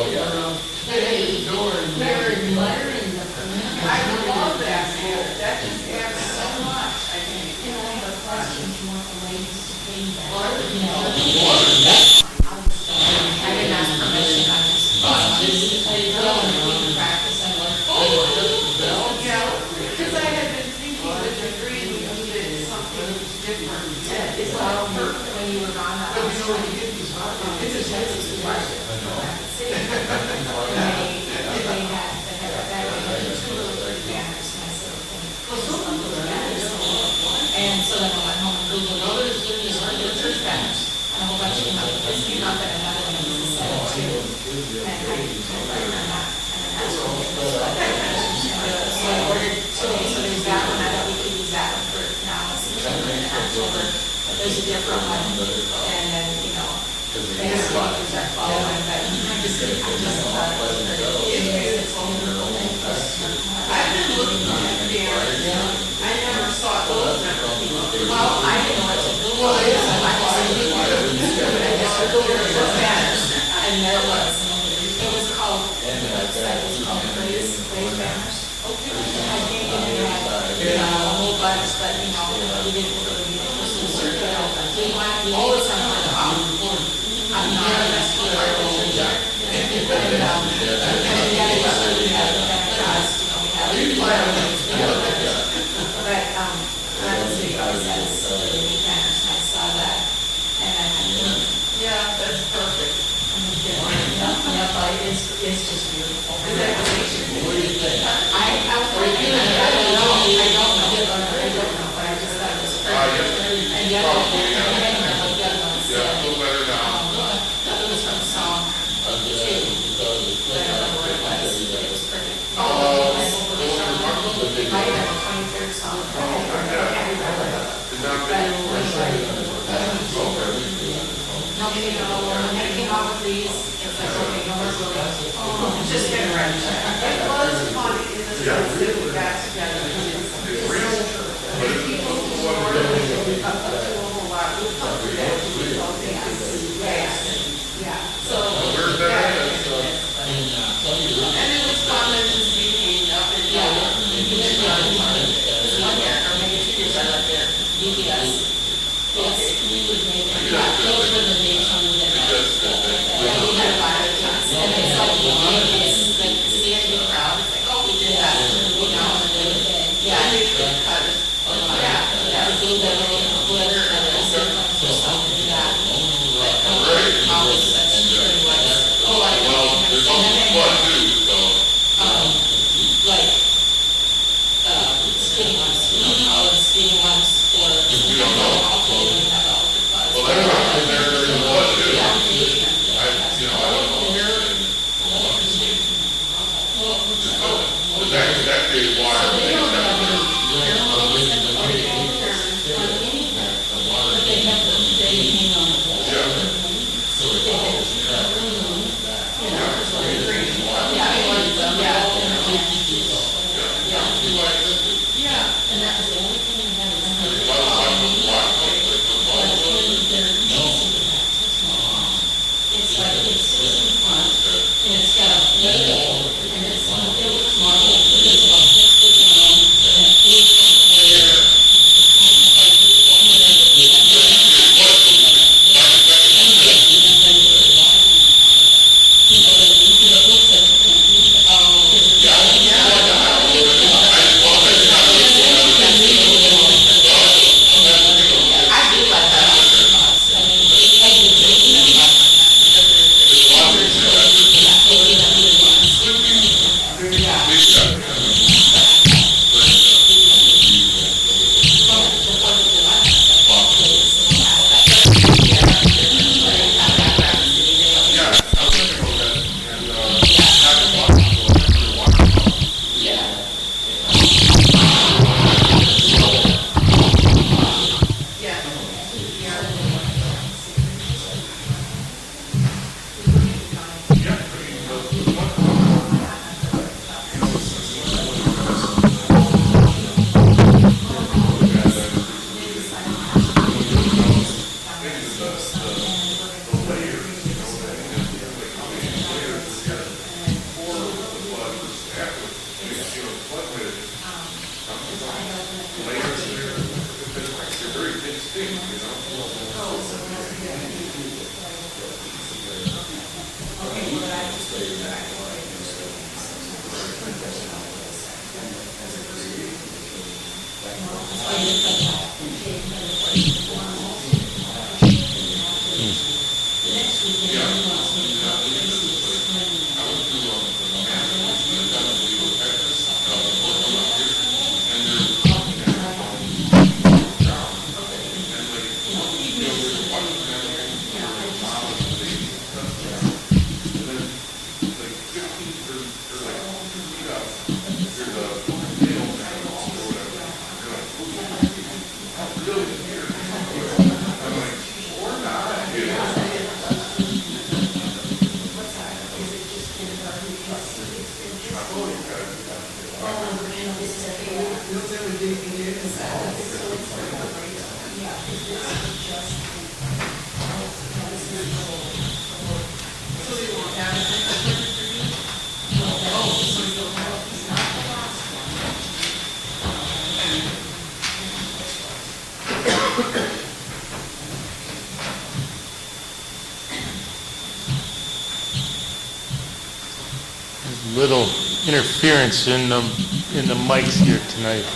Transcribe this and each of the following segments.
Hey, wearing letter in the. I love that, man. That just adds so much, I think. And I have a question, do you want the ladies to pay that? I didn't ask permission, I just. Practice and work. Yeah, because I had been thinking with the degree, we needed something different. It's all perfect. When you were gone, I was trying to get these. It's a Texas question. They had a bag of two little dirty banners, and I said, and so then I went home and Googled it, the church banners, and a whole bunch came up, this came up, and another one was a set of two, and I told her that, and then that's what it was. So I ordered today, so there's that one, I thought we could use that one for now, September and October, but there's a different one, and then, you know, there's one to start following, but I just thought it was I've been looking at banners. I never saw those. well, I didn't know what to do. Well, I just looked banners, and there was, it was called, the website was called Praise Banners. Okay. I think it had, a whole bunch, but, you know, we didn't really need it, just to circle out. We wanted to always have I'm not a best part of the church. And we had we had the baptized, we had but, let's see, it says, banners, I saw that, and I think, Yeah, that's perfect. it's just beautiful. Is that the nation? What do you think? I don't know, but I just thought it was perfect. And the other one, I can't remember what the other one said. Yeah, feel better now. That was from song two. I don't know what it was, but it was perfect. I have a 23rd song. Nobody know, when they came out with these, it's like, okay, no one's really, just getting ready. It was fun in the sense that we got together. It's real, but it's People who were up to a whole lot. We talked about it. Yeah. So, where's that at? and it was fun and just being up and down. There's one there, or maybe 2 years I left there, UPS. Yes, we would make, those were the days when we did that. And we had a lot of times, and it's like, it's like, see a new crowd, it's like, oh, we did that, you know, Little interference in the mics here tonight.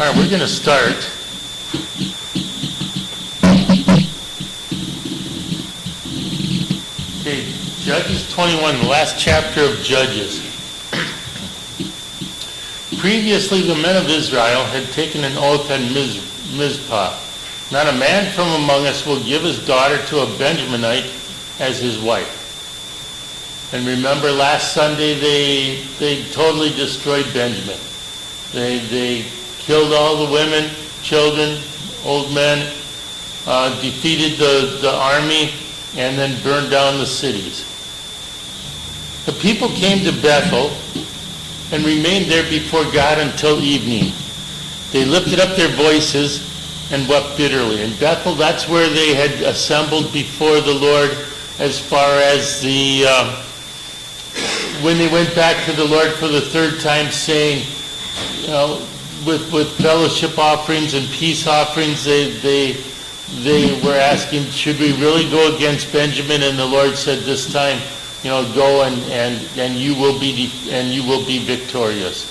All right, we're going to start. Okay, Judges 21, the last chapter of Judges. Previously, the men of Israel had taken an oath at Mizpah. Not a man from among us will give his daughter to a Benjaminite as his wife. And remember, last Sunday they totally destroyed Benjamin. They killed all the women, children, old men, defeated the army, and then burned down the cities. The people came to Bethel and remained there before God until evening. They lifted up their voices and wept bitterly. In Bethel, that's where they had assembled before the Lord as far as when they went back to the Lord for the third time, saying, with fellowship offerings and peace offerings, they were asking, should we really go against Benjamin? And the Lord said, this time, go and you will be victorious.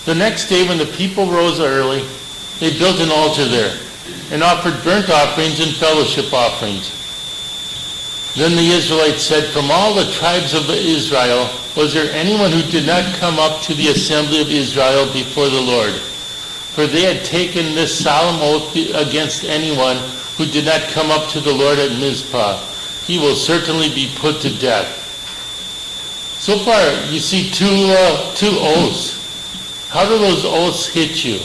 The next day, when the people rose early, they built an altar there and offered burnt offerings and fellowship offerings. Then the Israelites said, from all the tribes of Israel, was there anyone who did not come up to the assembly of Israel before the Lord? For they had taken this solemn oath against anyone who did not come up to the Lord at Mizpah. He will certainly be put to death. So far, you see two oaths. How do those oaths hit you?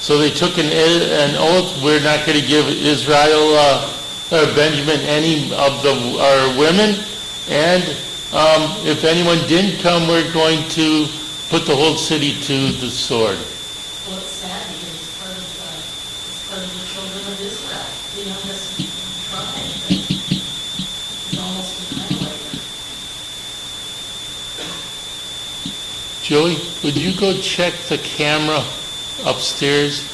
So they took an oath, we're not going to give Israel or Benjamin any of our women, and if anyone didn't come, we're going to put the whole city to the sword. Well, it's sad because it's part of the children of Israel. This tribe that is almost annihilated. Joey, would you go check the camera upstairs?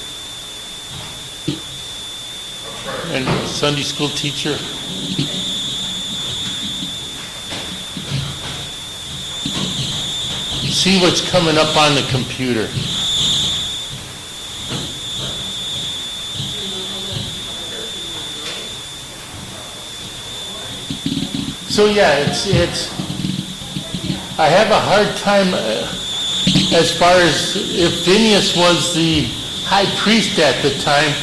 And Sunday school teacher? See what's coming up on the computer. So yeah, it's I have a hard time as far as if Phineas was the high priest at the time,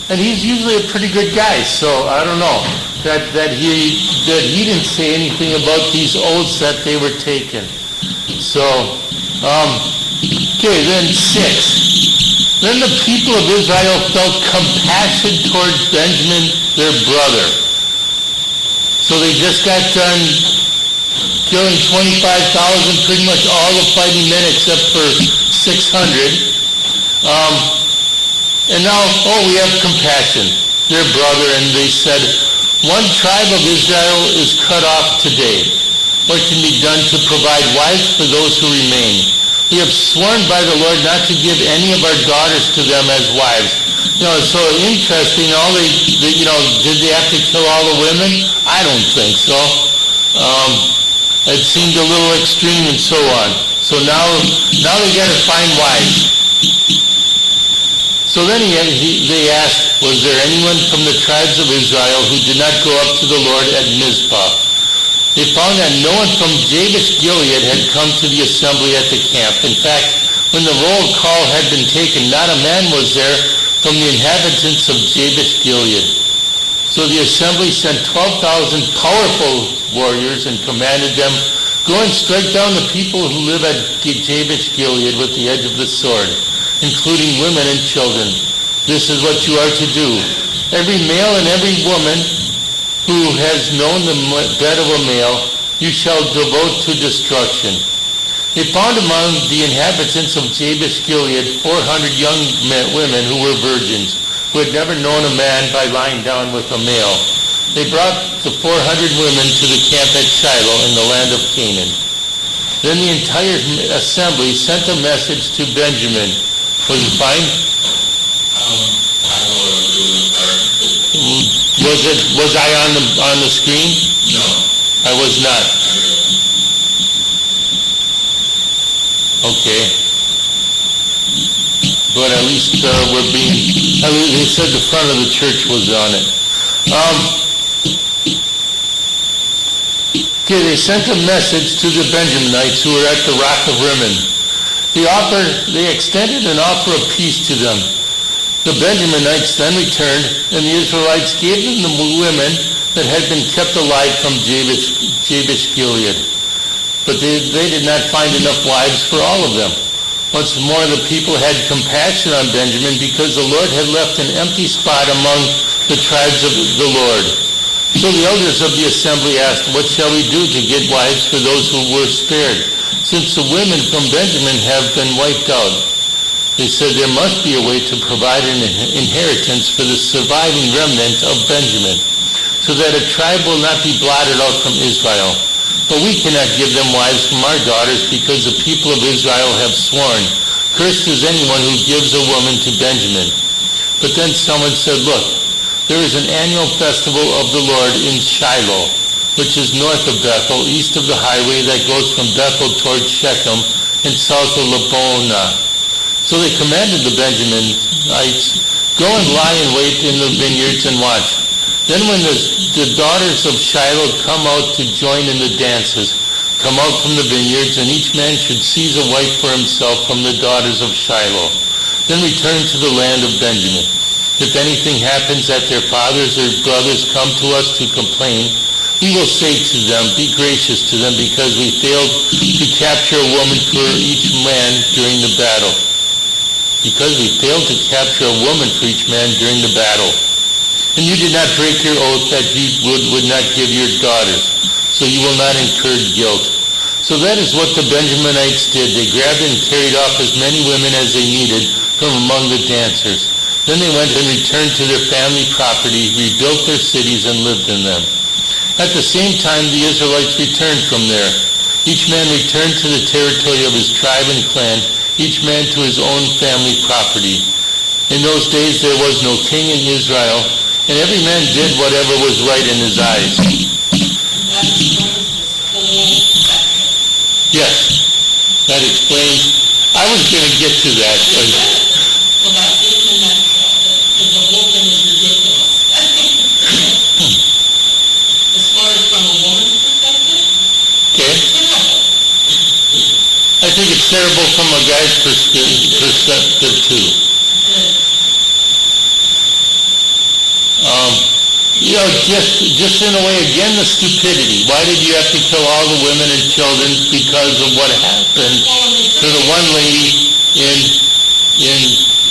and he's usually a pretty good guy, so I don't know that he didn't say anything about these oaths that they were taking. So, okay, then 6. Then the people of Israel felt compassion towards Benjamin, their brother. So they just got done killing 25,000, pretty much all the fighting men except for 600. And now, we have compassion, their brother, and they said, one tribe of Israel is cut off today. What can be done to provide wives for those who remain? We have sworn by the Lord not to give any of our daughters to them as wives. So interesting, did they have to kill all the women? I don't think so. It seemed a little extreme and so on. So now they got to find wives. So then they asked, was there anyone from the tribes of Israel who did not go up to the Lord at Mizpah? They found that no one from Jabesh Gilead had come to the assembly at the camp. In fact, when the roll call had been taken, not a man was there from the inhabitants of Jabesh Gilead. So the assembly sent 12,000 powerful warriors and commanded them, "Go and strike down the people who live at Jabesh Gilead with the edge of the sword, including women and children. This is what you are to do. Every male and every woman who has known the bed of a male, you shall devote to destruction." They found among the inhabitants of Jabesh Gilead 400 young women who were virgins, who had never known a man by lying down with a male. They brought the 400 women to the camp at Shiloh in the land of Canaan. Then the entire assembly sent a message to Benjamin. Was it fine? Was I on the screen? No. I was not. Okay. But at least they said the front of the church was on it. Okay, they sent a message to the Benjaminites who were at the Rock of Rimmon. They extended an offer of peace to them. The Benjaminites then returned, and the Israelites gave them the women that had been kept alive from Jabesh Gilead. But they did not find enough wives for all of them. Once more the people had compassion on Benjamin because the Lord had left an empty spot among the tribes of the Lord. So the elders of the assembly asked, "What shall we do to get wives for those who were spared, since the women from Benjamin have been wiped out?" They said there must be a way to provide an inheritance for the surviving remnant of Benjamin, so that a tribe will not be blotted out from Israel. But we cannot give them wives from our daughters because the people of Israel have sworn, "Cursed is anyone who gives a woman to Benjamin." But then someone said, "Look, there is an annual festival of the Lord in Shiloh, which is north of Bethel, east of the highway that goes from Bethel toward Shechem and south of Lebonah." So they commanded the Benjaminites, "Go and lie in wait in the vineyards and watch. Then when the daughters of Shiloh come out to join in the dances, come out from the vineyards, and each man should seize a wife for himself from the daughters of Shiloh. Then return to the land of Benjamin. If anything happens that their fathers or brothers come to us to complain, we will say to them, 'Be gracious to them, because we failed to capture a woman for each man during the battle.'" Because we failed to capture a woman for each man during the battle. "And you did not break your oath that you would not give your daughters, so you will not incur guilt." So that is what the Benjaminites did. They grabbed and carried off as many women as they needed from among the dancers. Then they went and returned to their family property, rebuilt their cities, and lived in them. At the same time, the Israelites returned from there. Each man returned to the territory of his tribe and clan, each man to his own family property. In those days there was no king in Israel, and every man did whatever was right in his eyes. Yes, that explains. I was going to get to that. Well, that's it in a nutshell, because the whole thing is ridiculous. As far as from a woman's perspective, Okay? terrible. I think it's terrible from a guy's perspective too. Just in a way, again, the stupidity. Why did you have to kill all the women and children because of what happened to the one lady in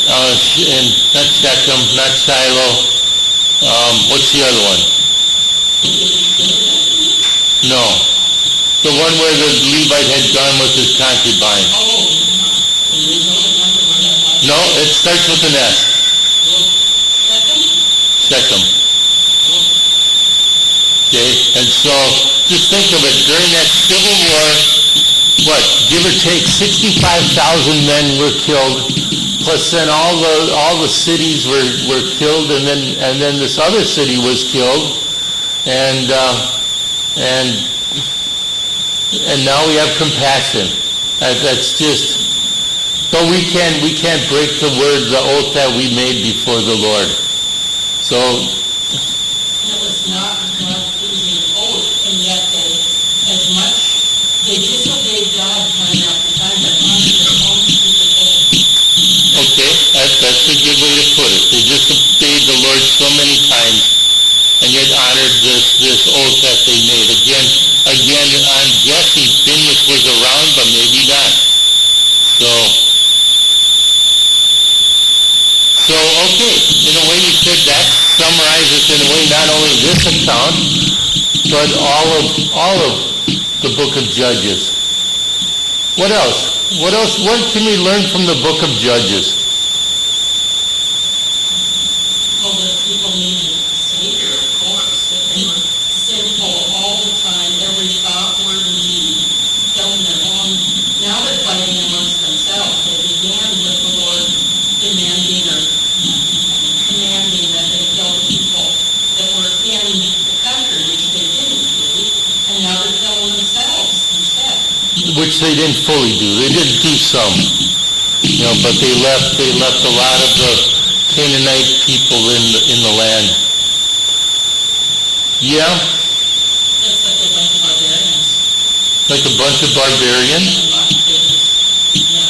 not Shechem, not Shiloh, what's the other one? No. The one where the Levite had gone with his concubine. No, it starts with an S. Shechem. Okay, and so just think of it, during that civil war, what, give or take 65,000 men were killed, plus then all the cities were killed, and then this other city was killed, and now we have compassion. That's just, but we can't break the word, the oath that we made before the Lord. So It was not God pleasing oath, and yet they all of the book of Judges. What else? What else? What can we learn from the book of Judges? Well, the people needed a savior, of course, that they were sinful all the time, every thought, word, and deed, killing their own. Now they're fighting amongst themselves. They began with the Lord commanding that they kill the people that were in the country, which they didn't do, and now they're killing themselves instead. Which they didn't fully do. They did do some, but they left a lot of the Canaanite people in the land. Yeah, Just like a bunch of barbarians. like a bunch of barbarians. A lot of things. Yeah.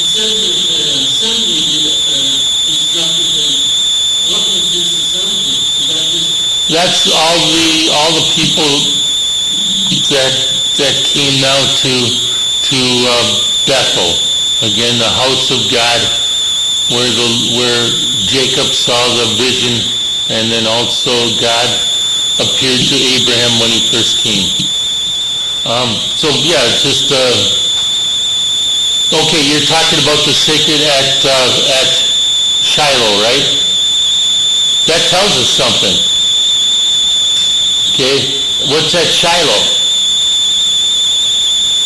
It says that the assembly instructed them, what was this assembly? Is that just That's all the people that came now to Bethel. Again, the house of God, where Jacob saw the vision, and then also God appeared to Abraham when he first came. So yeah, it's just okay. You're talking about the sacred at Shiloh, right? That tells us something. Okay, what's at Shiloh?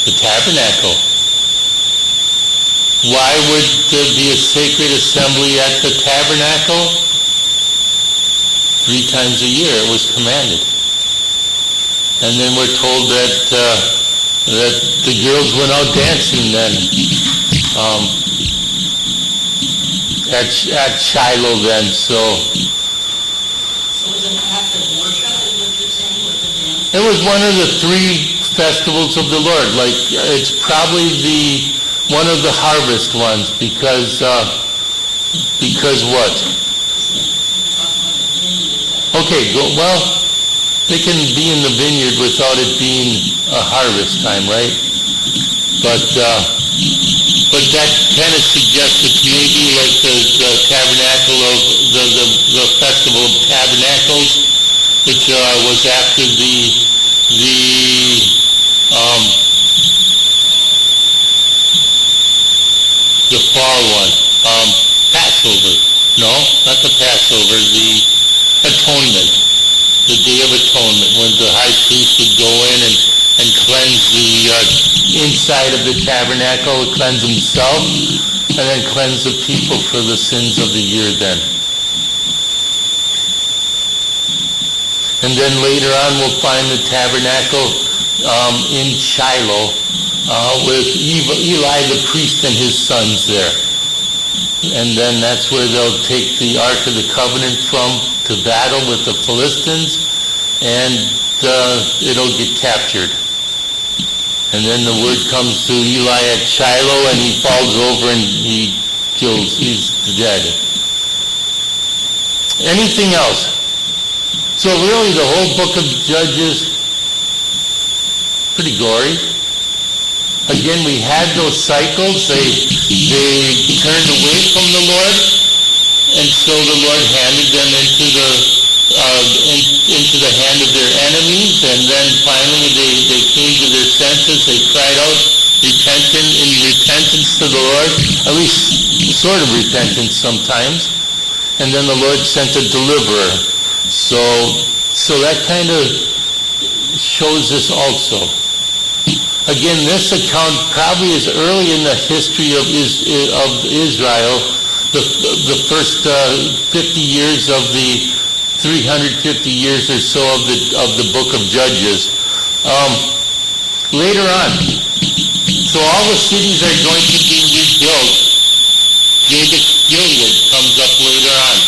The tabernacle. Why would there be a sacred assembly at the tabernacle? 3 times a year it was commanded. And then we're told that the girls went out dancing then at Shiloh then. So was an act of worship, is what you're saying, with the dance? it was one of the 3 festivals of the Lord. Like it's probably one of the harvest ones because what? Okay, well, they can be in the vineyard without it being a harvest time, right? But that kind of suggests it's maybe like the tabernacle of the festival of tabernacles, which was after the fall one, Passover. No, not the Passover, the Atonement, the Day of Atonement, when the high priest would go in and cleanse the inside of the tabernacle, cleanse himself, and then cleanse the people for the sins of the year then. And then later on we'll find the tabernacle in Shiloh with Eli the priest and his sons there. And then that's where they'll take the Ark of the Covenant from to battle with the Philistines, and it'll get captured. And then the word comes to Eli at Shiloh, and he falls over and he's dead. Anything else? So really the whole book of Judges, pretty gory. Again, we had those cycles. They turned away from the Lord, and so the Lord handed them into the hand of their enemies, and then finally they came to their senses. They cried out in repentance to the Lord, at least sort of repentance sometimes, and then the Lord sent a deliverer. So that kind of shows us also. Again, this account probably is early in the history of Israel, the first 50 years of the 350 years or so of the book of Judges. Later on, so all the cities are going to be rebuilt. Gilead comes up later on.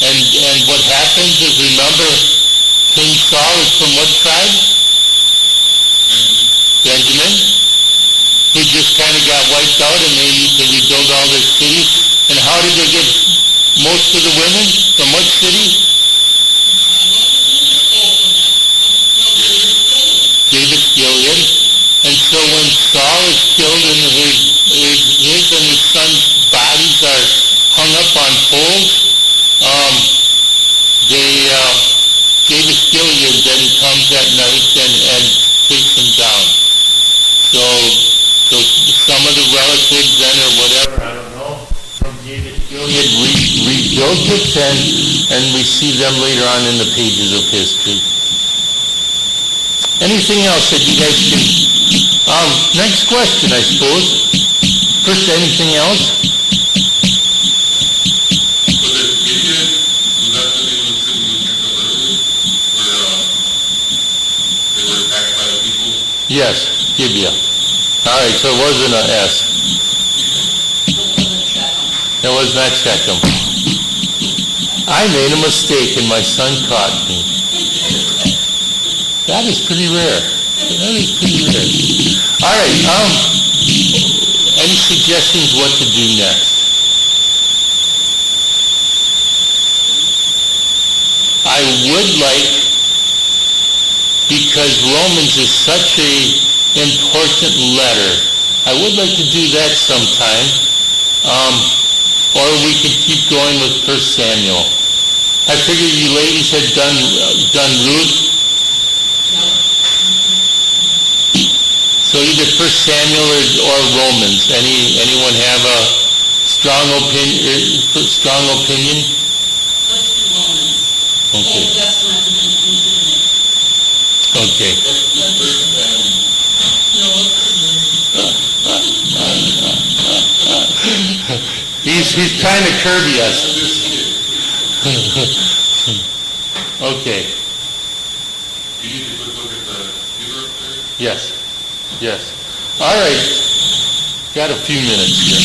And what happens is, remember, King Saul is from what tribe? Benjamin. He just kind of got wiped out and they need to rebuild all their cities. And how did they get most of the women? From what city? David's Gilead. And so when Saul is killed and his and his son's bodies are hung up on poles, and we see them later on in the pages of history. Anything else that you guys can, next question, I suppose. First, anything else? Was it Gideon, was that the name of the city you checked out earlier? Where, they were attacked by the people? Yes, Gibeah. All right, so it wasn't a S. It was not Shechem. I made a mistake and my son caught me. That is pretty rare. That is pretty rare. All right, any suggestions what to do next? I would like, because Romans is such a important letter, I would like to do that sometime. Or we could keep going with 1 Samuel. I figured you ladies had done Ruth. So either 1 Samuel or Romans. Anyone have a strong opinion? Let's do Romans. Okay. Old Testament and then New Testament. Okay. He's trying to curby us. Okay. You need to look at the computer up there? Yes. Yes. All right. Got a few minutes here.